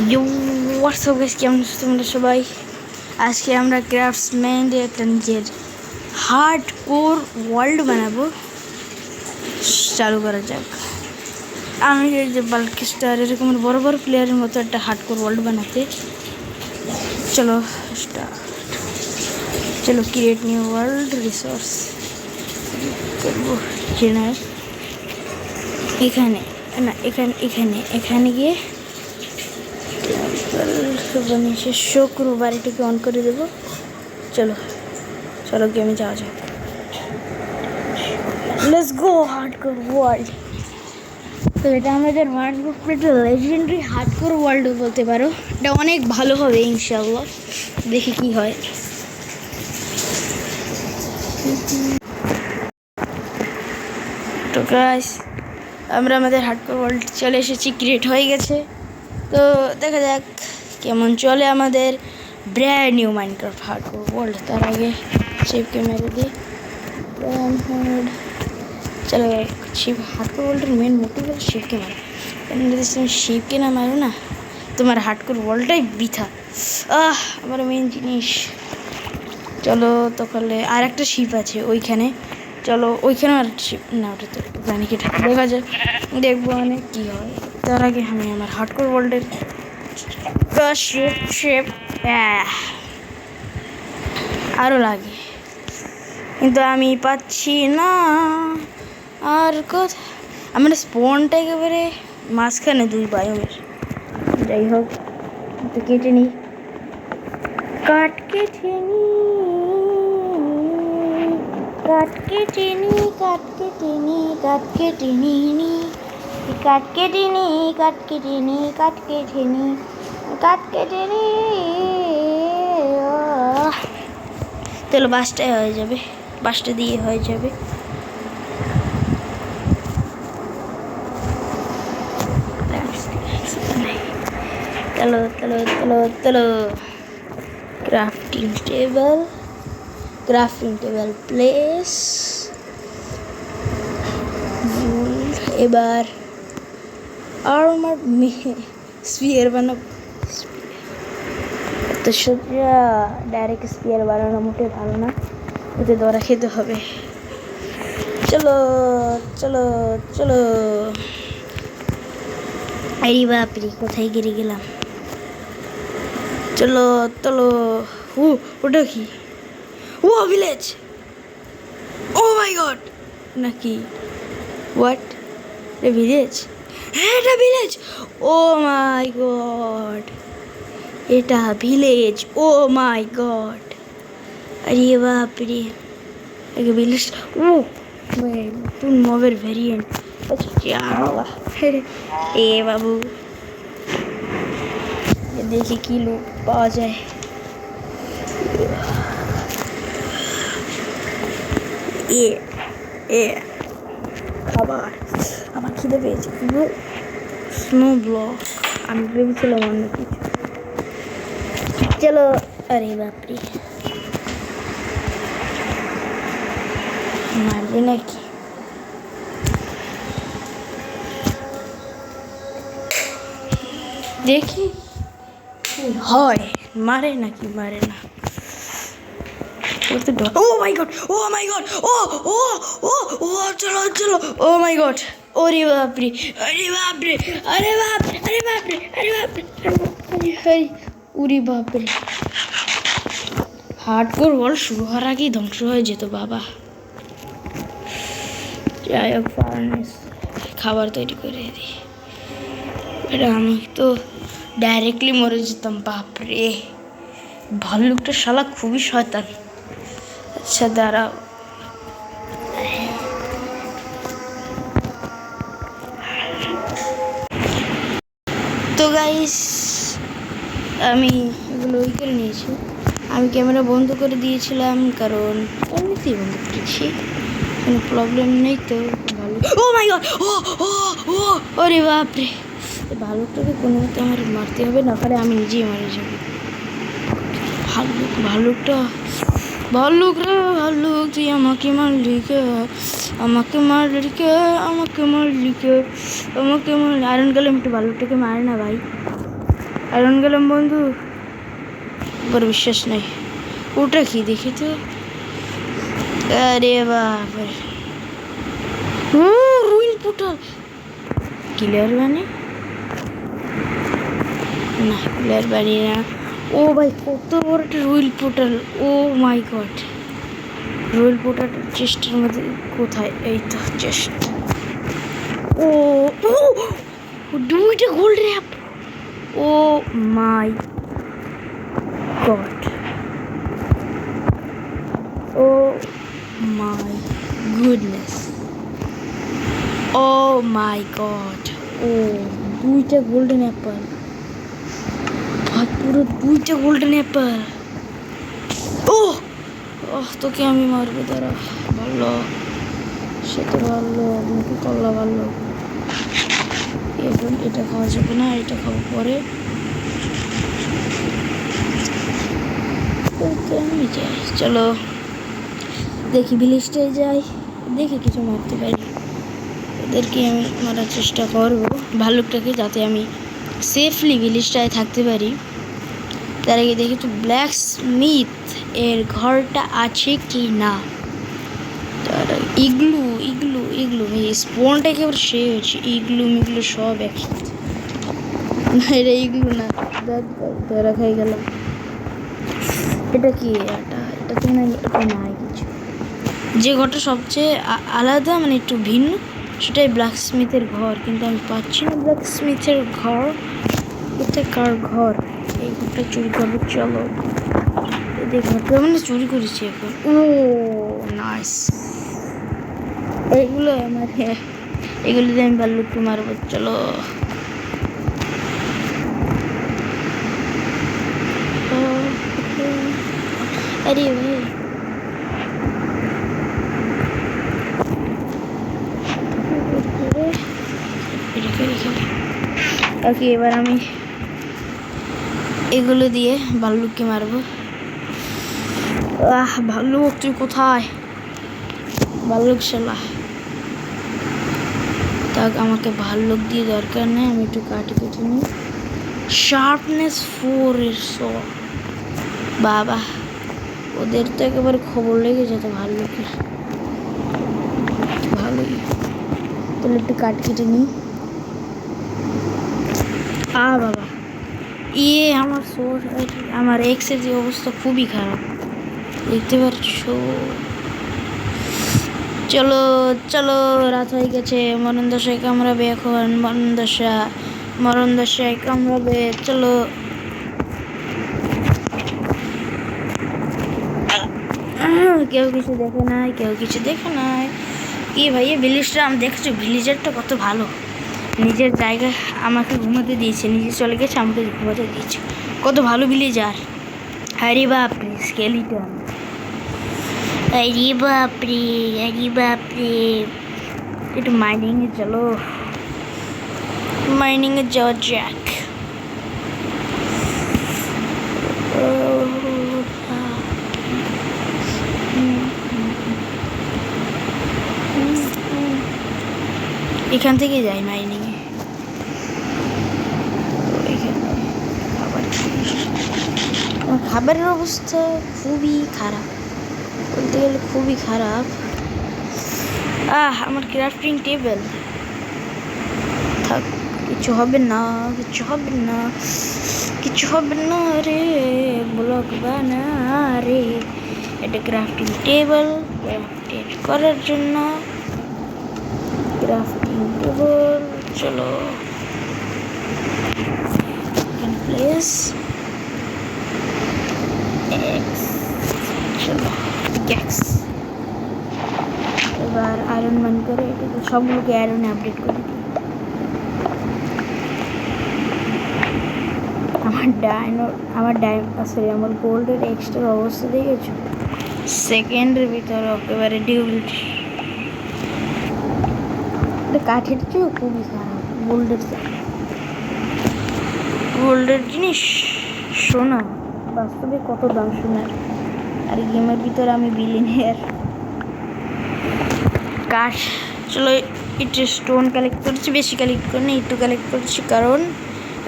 You WhatsApp guys, কেমন আছো তোমরা সবাই? আজকে আমরা ক্রাফটসম্যানে একটা নিজের হার্ড কোর ওয়ার্ল্ড বানাবো। চালু করা যাক। আমি এই যে বাল্ক স্টার এরকম বড় বড় প্লেয়ারের মতো একটা হার্ড কোর ওয়ার্ল্ড বানাতে। চলো স্টার্ট। চলো ক্রিয়েট নিউ ওয়ার্ল্ড রিসোর্স করবো। জেনারেট এখানে না, এখানে গিয়ে বানিয়ে শো করবো। বাড়িটাকে অন করে দেবো। চলো চলো গেমে যাওয়া যাক। Let's go hardcore world. তো এটা আমাদের লেজেন্ডারি হার্ডকোর ওয়ার্ল্ড বলতে পারো। এটা অনেক ভালো হবে ইনশাআল্লাহ, দেখি কি হয়। তো গাইস, আমরা আমাদের হার্ডকোর ওয়ার্ল্ড চলে এসেছি, ক্রিয়েট হয়ে গেছে। তো দেখা যাক কেমন চলে আমাদের brand new Minecraft hardcore world. তার আগে শিপকে মেরে দিই। চলো শিপ হার্ডকোর ওয়ার্ল্ডের মেন মোটিভ হলো শিপকে মারো। কেন যদি তুমি শিপকে না মারো না, তোমার হার্ডকোর ওয়ার্ল্ডটাই বৃথা। আমার মেন জিনিস। চলো তাহলে আর একটা শিপ আছে ওইখানে। চলো ওইখানে আর শিপ না, ওটা তো প্রাণীকে দেখা যায়, দেখবো অনেক কী হয়। তার আগে আমি আমার হার্ডকোর ওয়ার্ল্ডের শেপ আরও লাগে, কিন্তু আমি পাচ্ছি না। আর কথা আমার স্পনটা একেবারে মাঝখানে দুই বায়োমের। যাই হোক, তো কেটে নিই, কাট কেটে নি। তাহলে বাসটাই হয়ে যাবে, বাসটা দিয়ে হয়ে যাবে। চলো ক্রাফটিং টেবিল প্লেস। এবার আর্মার স্পিয়ার বানাবো। তো সোজা ডাইরেক্ট স্পিয়ার বানানো মোটে ভালো না, ওতে দরা খেতে হবে। চলো চলো চলো। আরে বাপরে, কোথায় গিরে গেলাম। চলো চলো। ওটা কি? ও ভিলেজ। ও মাই গড, নাকি হোয়াট? এটা ভিলেজ? হ্যাঁ এটা ভিলেজ। ও মাই গড, এটা ভিলেজ। ও মাই গড, আরে বাপরে, আগে ভিলেজ। নতুন মবের ভ্যারিয়েন্ট। এ বাবু, দেখি কি লোক পাওয়া যায়। খাবার, আমার খিদে পেয়েছে। স্নো ব্লক, আমি ভেবেছিলাম অন্য কিছু। চলো। আরে বাপরে, মারবে নাকি? দেখি হয়, মারে নাকি মারে না। ও my god, oh my god, ও ও ও ও চলো চলো। ও মাই গড, ওরে বাপরে, আরে বাপরে, আরে বাপরে, আরে বাপরে, আরে বাপরে, আরে উরি বাপরে। হার্ডকোর ওয়ার্ল্ড শুরু হওয়ার আগেই ধ্বংস হয়ে যেত বাবা। যাই হোক, ফার্নেস খাবার তৈরি করে দিই। এটা আমি তো ডাইরেক্টলি মরে যেতাম। বাপরে, ভাল্লুকটা শালা খুবই শয়তান। আচ্ছা দাঁড়াও, তো গাইস আমি এগুলো ওই করে নিয়েছি। আমি ক্যামেরা বন্ধ করে দিয়েছিলাম কারণ এমনিতেই বন্ধ করেছি, কোনো প্রবলেম নেই। তো ভালো। ও মাই গড, ও ও ও ওরে বাপরে, ভালুকটাকে কোনো মতে আমার মারতে হবে, না পারে আমি নিজেই মারা যাবো। ভাল্লুক রে, ভাল্লুক তুই আমাকে মারলি কে? আয়রন কালে একটু ভাল্লুকটাকে মারে না ভাই। আয়রন গেলাম বন্ধু, এবার বিশ্বাস নেই। ওটা কি দেখি তো, আরে বাপরে, ও রুইল পোর্টাল। ক্লিয়ার বানি না, ক্লিয়ার বানি না। ও ভাই কত বড় একটা রুইল পোর্টাল, ও মাই গড। রুইল পোর্টাল চেস্টের মধ্যে কোথায়? এই তো চেস্ট। ও ও দুইটা গোল্ড র্যাপ, oh my god, oh my goodness, oh my god. Oh দুইটা গোল্ডেন অ্যাপেল, পুরো দুইটা গোল্ডেন অ্যাপেল। ও তোকে আমি মারবো, দাঁড়া। ভালো, সে তো ভালো, মুখে কল্লা ভালো। এখন এটা খাওয়া যাবে না, এটা খাবো পরে। আমি যাই, চলো দেখি ভিলেজটায় যাই, দেখি কিছু মারতে পারি। ওদেরকে আমি মারার চেষ্টা করবো, ভাল্লুকটাকে, যাতে আমি সেফলি ভিলেজটায় থাকতে পারি। তার আগে দেখি তো ব্ল্যাক স্মিথ এর ঘরটা আছে কি না। তার ইগলু ইগলু ইগলু স্পনটা একেবারে সে হচ্ছে, ইগলু মিগলু সব একসাথে। না এটা ইগলু না, ধরা খাই গেলাম। এটা কি? এটা তো না, এটা নাই কিছু। যে ঘরটা সবচেয়ে আলাদা, মানে একটু ভিন্ন, সেটাই ব্ল্যাক স্মিথের ঘর, কিন্তু আমি পাচ্ছি না ব্ল্যাক স্মিথের ঘর। এটা কার ঘর? এই ঘরটা চুরি করবো, চলো। এই ঘরটা মানে চুরি করেছি এখন। ও নাইস, এইগুলো আমার, হ্যাঁ এগুলো দিয়ে আমি ভাল্লুককে মারবো, চলো। আরে ভাই, ওকে এবার আমি এগুলো দিয়ে ভাল্লুককে মারবো। ভাল্লুক তুই কোথায়? ভাল্লুক শালা, তাক আমাকে ভাল্লুক দিয়ে দরকার নেই, আমি একটু কাটি কেটে নিই। শার্পনেস 4 এর 100, বাবা ওদের তো একেবারে খবর লেগে যেত ভাল্লুকের। ভালোই, তাহলে একটু কাট কেটে নিই। বাবা আমার সোর, আমার এক্সের যে অবস্থা খুবই খারাপ, দেখতে পাচ্ছো। চলো চলো, রাত হয়ে গেছে, মরণ দশায় কামড়াবে এখন, মরণ দশায় কামড়াবে, চলো। কেউ কিছু দেখে নাই, কেউ কিছু দেখে নাই। কি ভাইয়া ভিলেজটা আমি দেখছো, ভিলেজারটা কত ভালো, নিজের জায়গায় আমাকে ঘুমাতে দিয়েছে, নিজে চলে গেছে, আমাকে ঘুমাতে দিয়েছে, কত ভালো ভিলেজার। আরে বাপরে স্কেলিটন, আরে বাপরে, আরে বাপরে। একটু মাইনিংয়ে চলো, মাইনিংয়ে যাওয়া যাক। এখান থেকে যাই মাইনিংয়ে। খাবারের অবস্থা খুবই খারাপ, বলতে গেলে খুবই খারাপ। আমার ক্রাফটিং টেবিল, থাক, কিছু হবে না, কিছু হবে না, কিছু হবে না রে, ব্লক বানা রে। এটা ক্রাফটিং টেবিল, ক্রাফটিং করার জন্য ক্রাফটিং টেবিল, চলো প্লেস এক্স, চলো গ্যাক্স। এবার আয়রন ম্যান করে এটাকে সবগুলোকে আয়রনে আপডেট করে দিই। আমার গোল্ডের এক্সট্রার অবস্থা দেখেছো, সেকেন্ডের ভিতরে একেবারে ডিউটি। কাঠের চেয়েও খুবই খারাপ গোল্ডের জিনিস। সোনা বাস্তবে কত দাম সোনার, আর গেমের ভিতরে আমি বিলিনিয়ার। কাঠ, চলো একটু স্টোন কালেক্ট করছি, বেশি কালেক্ট করিনি, একটু কালেক্ট করছি, কারণ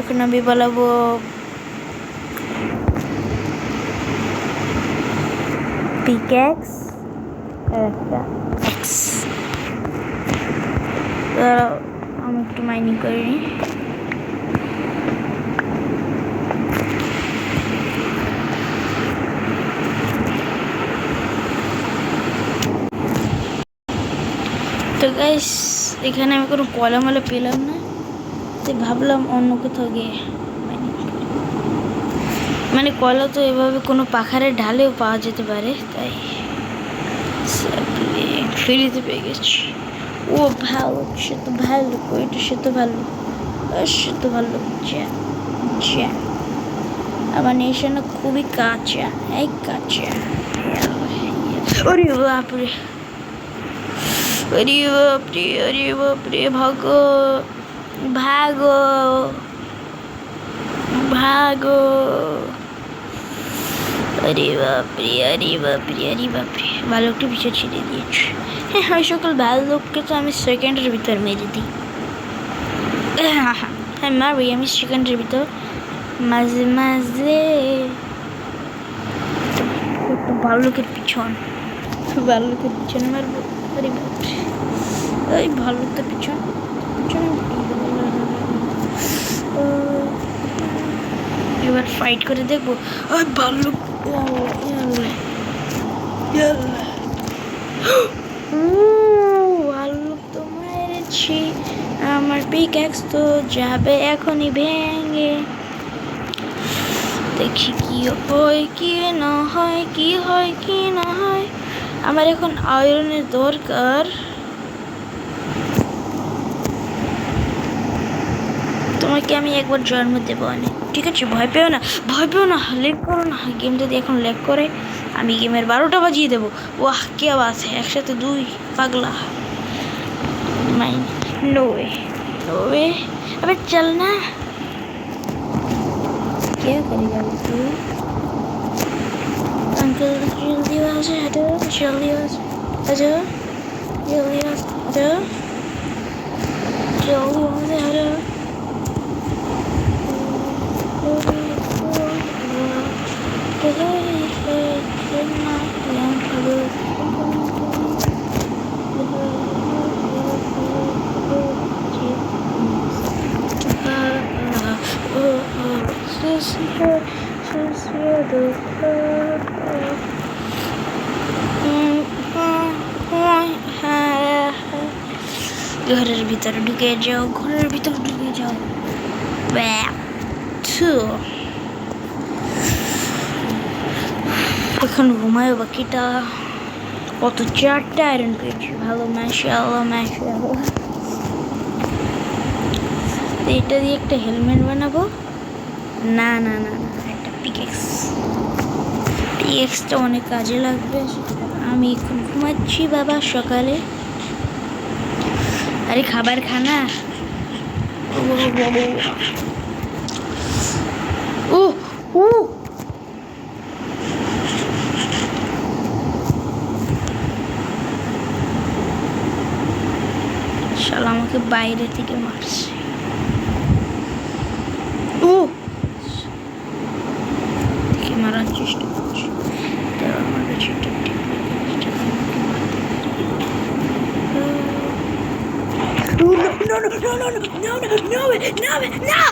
এখন আমি বলাবো পিক্যাক্স আর একটা এক্স। আমি একটু মাইনিং করি নি। তো গাইস এখানে আমি কোনো কলামালা পেলাম না, তাই ভাবলাম অন্য কোথাও গিয়ে মানে কলা তো এভাবে কোনো পাখারে ঢালেও পাওয়া যেতে পারে, তাই ফ্রিতে পেয়ে গেছি। ও ভালো, সে তো ভালো, ওইটা সে তো ভালো, সে তো ভালো। আমার নেশানা খুবই কাঁচা, এই কাঁচা। ওরে বাপরে, अरे बाप रे भागो भागो भागो। अरे बाप रे भालुकटी पीछे ছেড়ে দিয়েছে। হ্যাঁ ওই সকল ভালুককে তো আমি সেকেন্ডের ভিতর মেরে দিই। হ্যাঁ মারি আমি সেকেন্ডের ভিতর মাঝে মাঝে। একটু ভালুকের পিছনে মারবো। আরে বাপরে, এই ভালুকটা পিছনে এবার ফাইট করে দেখবো। ওই ভালুক ভালুক তো মেরেছি, আমার পিক্যাক্স তো যাবে এখনই ভেঙে। দেখি কি হয় কি না হয়, কি হয় কি না হয়। আমার এখন আয়রনের দরকার। তোমাকে আমি একবার জন্ম দেবো অনেক, ঠিক আছে? ভয় পেও না, লেগ করো না। গেম যদি এখন লেগ করে আমি গেমের 12টা বাজিয়ে দেবো। ওয়াহ কে আওয়াজ, একসাথে 2 পাগলা। মাইন নো ওয়ে अबे चल ना। क्या करेगा तू? अंकल जल्दी आ जा, जल्दी आ जा, ঘরের ভিতরে ঢুকে যাও, এখন ঘুমায় বাকিটা। কত 4টা আয়রন পেয়েছি, ভালো মাশাআল্লাহ। এটা দিয়ে একটা হেলমেট বানাবো। না একটা পিক্যাক্সটা অনেক কাজে লাগবে। আমি এখন ঘুমাচ্ছি বাবা, সকালে আরে খাবার খানা। ও শালা আমাকে বাইরে থেকে মারছে। ও দেখে মারার চেষ্টা করছি, আমার কাছে No!